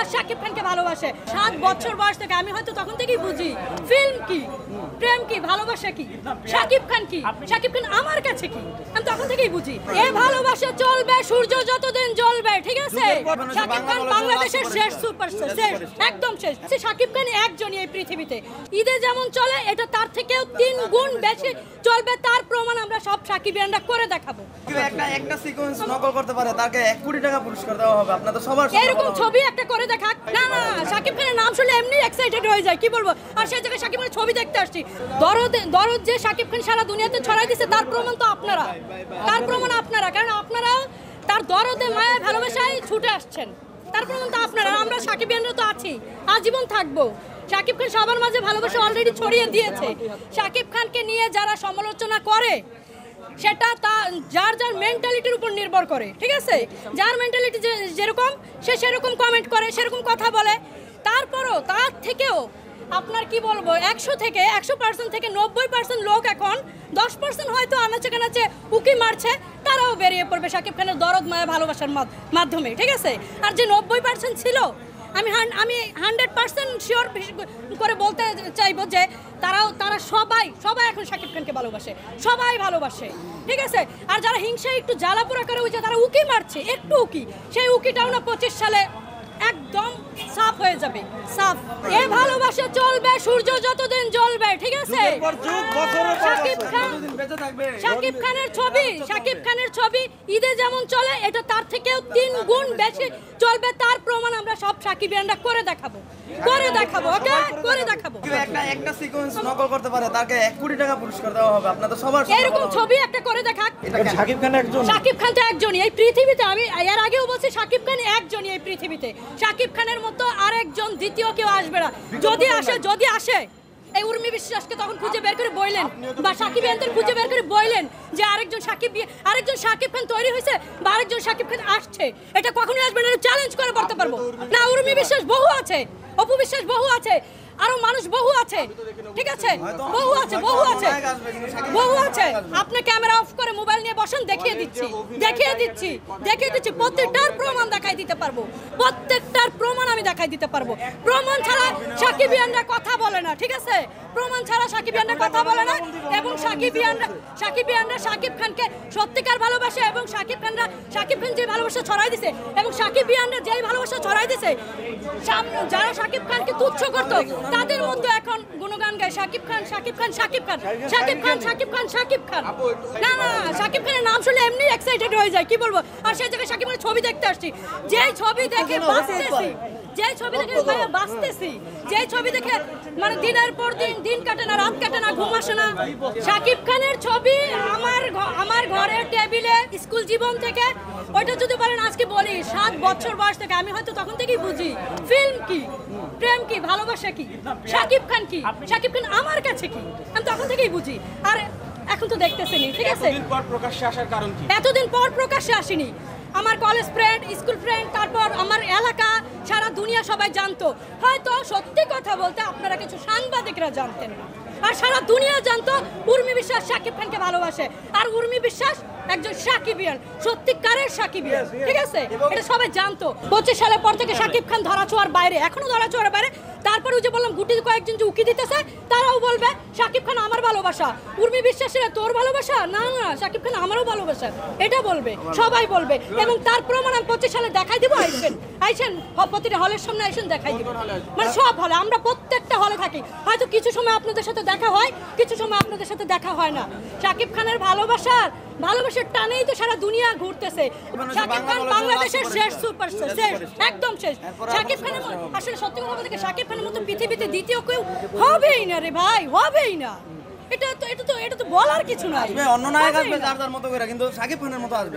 বিশ্বাস শাকিব খানকে ভালোবাসে। 7 বছর বয়স থেকে আমি হয়তো তখন থেকেই বুঝি ফিল্ম কি, প্রেম কি, ভালোবাসা কি, শাকিব খান কি, শাকিব খান আমার কাছে কি, আমি তখন থেকেই বুঝি। এ ভালোবাসা চলবে সূর্য যতদিন জ্বলবে, ঠিক আছে? শাকিব খান বাংলাদেশের শেষ সুপারস্টার, শেষ, একদম শেষ। শাকিব খান একজনই এই পৃথিবীতে। ঈদে যেমন চলে এটা তার থেকেও 3 গুণ বেশি চলবে, তার প্রমাণ আমরা সব সাকিবিয়ানরা করে দেখাবো। একটা সিকোয়েন্স নকল করতে পারে তাকে 1 কোটি টাকা পুরস্কার দেওয়া হবে। আপনাদের সবার এরকম ছবি একটা করে দেখা। না না, শাকিব খানের নাম শুনলে এমনি এক্সাইটেড হয়ে যায়, কি বলবো। আর সেই জায়গায় শাকিব খানের ছবি দেখতে আসছি। দরদ যে শাকিব খান সারা দুনিয়াতে ছড়াই দিচ্ছে তার প্রমাণ তো আপনারা, তার প্রমাণ আপনারা, কারণ আপনারা তার দরদে মায়ায় ভালোবাসায় ছুটে আসছেন, তার প্রমাণ তো আপনারা। আমরা সাকিবিয়ানরা তো আছি, আজীবন থাকবো। শাকিব খান সবার মাঝে ভালোবাসা অলরেডি ছড়িয়ে দিয়েছে। শাকিব খানকে নিয়ে যারা সমালোচনা করে সেটা যার যার মেন্টালিটির উপর নির্ভর করে, ঠিক আছে? যার মেন্টালিটি যেরকম সে সেরকম কমেন্ট করে, সেরকম কথা বলে। তারপরও তার থেকেও আপনার কি বলবো, 100 থেকে 100% থেকে 90% লোক এখন 10% হয়তো আনাচে কানাচে উকি মারছে, তারাও বেরিয়ে পড়বে শাকিব খানের দরদ মায়া ভালোবাসার মাধ্যমে, ঠিক আছে? আর যে 90% ছিল, আমি 100% শিওর করে বলতে চাইবো যে তারা সবাই এখন শাকিব খানকে ভালোবাসে, সবাই ভালোবাসে, ঠিক আছে? আর যারা হিংসা একটু জ্বালাপোড়া করে ওই যে তারা উকি মারছে, একটু উকি, সেই উকিটাও না 25 সালে একদম সাফ হয়ে যাবে, সাফ। এ ভালোবাসা চলবে সূর্য যতদিন জ্বলবে, ঠিক আছে? শাকিব খানের ছবি ঈদে যেমন চলে এটা তার থেকেও 3 গুণ বেশি চলবে, তার প্রমাণ আমরা সব সাকিবিয়ানরা করে দেখাবো, ওকে? করে দেখাবো। একটা সিকোয়েন্স নকল করতে পারে তাকে 1 কোটি টাকা পুরস্কার দেওয়া হবে। আপনাদের সবার এরকম ছবি একটা করে দেখা। শাকিব খান তো একজনই এই পৃথিবীতে, আমি এর আগেও বলছি শাকিব খান একজনই এই পৃথিবীতে। শাকিব খানের মতো আরেকজন দ্বিতীয় কেউ আসবে না। যদি আসে এই উর্মি বিশ্বাসকে তখন খুঁজে বের করে বললেন, বা সাকিবিয়ানদের খুঁজে বের করে বললেন যে আরেকজন শাকিব খান তৈরি হয়েছে বা আরেকজন শাকিব খান আসছে, এটা কখনোই আসবে না, চ্যালেঞ্জ করে বলতে পারবো না। উর্মি বিশ্বাস বহু আছে, অপু বিশ্বাস বহু আছে, আরো মানুষ বহু আছে, ঠিক আছে? বহু আছে। আপনি ক্যামেরা অফ করে মোবাইল নিয়ে বসেন, দেখিয়ে দিচ্ছি প্রত্যেকটার প্রমাণ দেখাই দিতে পারবো, প্রত্যেকটার প্রমাণ আমি দেখাই দিতে পারবো। প্রমাণ ছাড়া সাকিবিয়ানরা কথা বলে না, ঠিক আছে? প্রমাণ ছাড়া সাকিবিয়ানরা কথা বলে না। এবং সাকিবিয়ানরা শাকিব খানকে সত্যিকার ভালোবাসে, এবং শাকিব খান যে ভালোবাসা ছড়াই দিছে, এবং সাকিবিয়ানরা যেই ভালোবাসা ছড়াই দিছে, যারা শাকিব খানকে তুচ্ছ করতো তাদের মধ্যে এখন গুণগান গায় শাকিব খান। না না, শাকিব খানের নাম শুনলে এমনি এক্সাইটেড হয়ে যায়, কি বলবো। আর সেই জায়গায় শাকিব খানের ছবি দেখতে আসছি, যেই ছবি দেখে বাঁচতেছি, যেই ছবি দেখে মানে দিনের পর দিন কাটে না, রাত কাটে না, ঘুম আসে না। শাকিব খানের ছবি আমার ঘরের টেবিলে স্কুল জীবন থেকে, ওইটা যদি বলেন আজকে বলি 7 বছর বয়স থেকে আমি হয়তো তখন থেকেই বুঝি ফিল্ম কি, প্রেম কি, ভালোবাসা কি, শাকিব খান কি, শাকিব খান আমার কাছে কি, আমি তখন থেকেই বুঝি। আর এখন তো দেখতেছেনি, ঠিক আছে? এতদিন পর প্রকাশ্যে আসেনি। আমার কলেজ ফ্রেন্ড, স্কুল ফ্রেন্ড, তারপর আমার এলাকা, সারা দুনিয়া সবাই জানতো। হয়তো সত্যি কথা বলতে আপনারা কিছু সাংবাদিকরা জানতেন না, আর সারা দুনিয়া জানতো উর্মি বিশ্বাস শাকিব খানকে ভালোবাসে। আর উর্মি বিশ্বাস একজন সাকিবিয়ান, সত্যিকারের সাকিবিয়ান, ঠিক আছে? এটা সবাই জানতো। 25 সালের পর থেকে শাকিব খান ধরাছোঁয়ার বাইরে, এখনো ধরাছোঁয়ার বাইরে। তারপরে যে বললাম গুটি কয়েকজন যে উকি দিতেছে, তারাও বলবে শাকিব খান আমার ভালোবাসা, উর্মি বিশ্বাসের তোর ভালোবাসা, না না শাকিব খান আমারও ভালোবাসা, এটা বলবে, সবাই বলবে। এবং তার প্রমাণ আমি 25 সালে দেখাই দিব। আইসেন প্রতিটা হলের সামনে আইসেন, দেখাই দিব। মানে সব হলে, আমরা প্রত্যেকটা হলে থাকি। হয়তো কিছু সময় আপনাদের সাথে দেখা হয়, কিছু সময় আপনাদের সাথে দেখা হয় না। শাকিব খানের ভালোবাসার টানেই তো সারা দুনিয়া ঘুরতেছে। শাকিব খান বাংলাদেশের শেষ সুপারস্টার, শেষ, একদম শেষ। শাকিব খানের আসলে সত্যি কথা বলতে শাকিব খানের মতো পৃথিবীতে দ্বিতীয় কেউ হবেই না রে ভাই, হবেই না। এটা তো বলার কিছু নাই। অন্য নায়ক আসবে যার মতো করে, কিন্তু শাকিব খানের মতো আসবে।